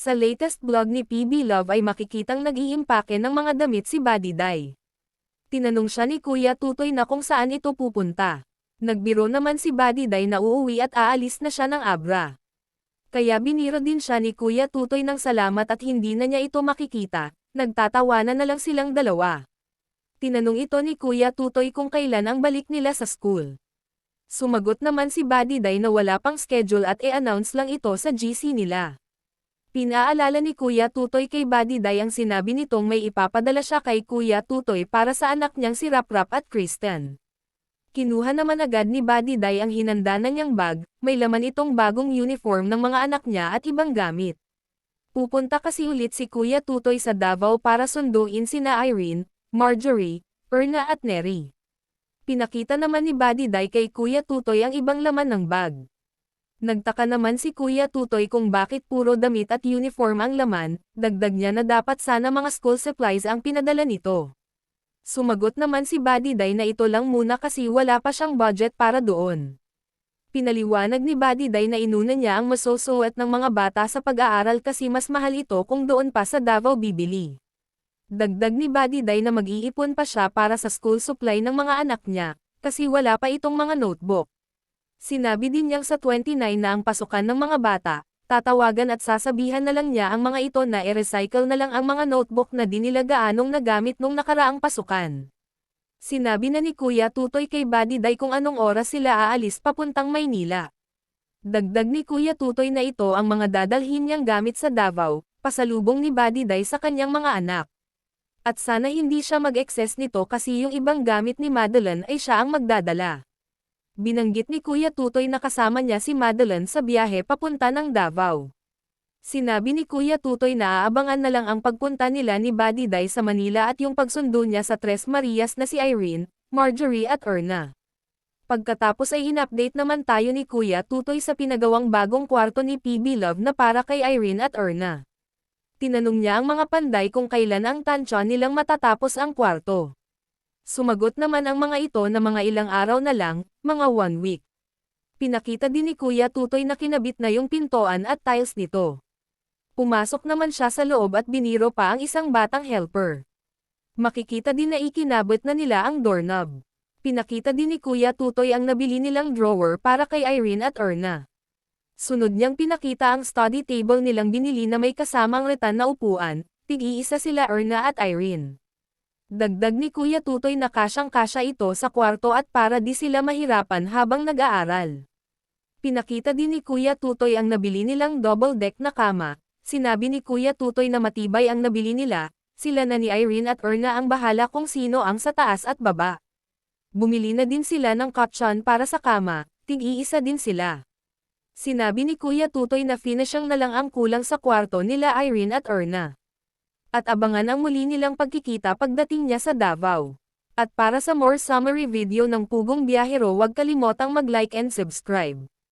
Sa latest vlog ni PB Love ay makikitang nag-iimpake ng mga damit si Badiday. Tinanong siya ni Kuya Tutoy na kung saan ito pupunta. Nagbiro naman si Badiday na uuwi at aalis na siya ng Abra. Kaya biniro din siya ni Kuya Tutoy ng salamat at hindi na niya ito makikita, nagtatawanan na lang silang dalawa. Tinanong ito ni Kuya Tutoy kung kailan ang balik nila sa school. Sumagot naman si Badiday na wala pang schedule at i-announce lang ito sa GC nila. Pinaalala ni Kuya Tutoy kay Badiday ang sinabi nitong may ipapadala siya kay Kuya Tutoy para sa anak niyang si Raprap at Kristen. Kinuha naman agad ni Badiday ang hinanda na niyang bag, may laman itong bagong uniform ng mga anak niya at ibang gamit. Pupunta kasi ulit si Kuya Tutoy sa Davao para sunduin sina Irene, Marjorie, Erna at Neri. Pinakita naman ni Badiday kay Kuya Tutoy ang ibang laman ng bag. Nagtaka naman si Kuya Tutoy kung bakit puro damit at uniform ang laman, dagdag niya na dapat sana mga school supplies ang pinadala nito. Sumagot naman si Badiday na ito lang muna kasi wala pa siyang budget para doon. Pinaliwanag ni Badiday na inuna niya ang masusuot ng mga bata sa pag-aaral kasi mas mahal ito kung doon pa sa Davao bibili. Dagdag ni Badiday na mag-iipon pa siya para sa school supply ng mga anak niya, kasi wala pa itong mga notebook. Sinabi din niyang sa 29 na ang pasukan ng mga bata, tatawagan at sasabihan na lang niya ang mga ito na i-recycle na lang ang mga notebook na di nila gaanong nagamit nung nakaraang pasukan. Sinabi na ni Kuya Tutoy kay Badiday kung anong oras sila aalis papuntang Maynila. Dagdag ni Kuya Tutoy na ito ang mga dadalhin niyang gamit sa Davao, pasalubong ni Badiday sa kanyang mga anak. At sana hindi siya mag-excess nito kasi yung ibang gamit ni Madeline ay siya ang magdadala. Binanggit ni Kuya Tutoy na kasama niya si Madeline sa biyahe papunta ng Davao. Sinabi ni Kuya Tutoy na aabangan na lang ang pagpunta nila ni Badiday sa Manila at yung pagsundo niya sa Tres Marias na si Irene, Marjorie at Erna. Pagkatapos ay in-update naman tayo ni Kuya Tutoy sa pinagawang bagong kwarto ni PB Love na para kay Irene at Erna. Tinanong niya ang mga panday kung kailan ang tansya nilang matatapos ang kwarto. Sumagot naman ang mga ito na mga ilang araw na lang, mga 1 week. Pinakita din ni Kuya Tutoy na kinabit na yung pintuan at tiles nito. Pumasok naman siya sa loob at biniro pa ang isang batang helper. Makikita din na ikinabot na nila ang doorknob. Pinakita din ni Kuya Tutoy ang nabili nilang drawer para kay Irene at Erna. Sunod niyang pinakita ang study table nilang binili na may kasamang retan na upuan, tig-iisa sila Erna at Irene. Dagdag ni Kuya Tutoy na kasyang-kasya ito sa kwarto at para di sila mahirapan habang nag-aaral. Pinakita din ni Kuya Tutoy ang nabili nilang double-deck na kama, sinabi ni Kuya Tutoy na matibay ang nabili nila, sila na ni Irene at Erna ang bahala kung sino ang sa taas at baba. Bumili na din sila ng cushion para sa kama, tig-iisa din sila. Sinabi ni Kuya Tutoy na finishing na lang ang kulang sa kwarto nila Irene at Erna. At abangan ang muli nilang pagkikita pagdating niya sa Davao. At para sa more summary video ng Pugong Biyahero, huwag kalimotang mag-like and subscribe.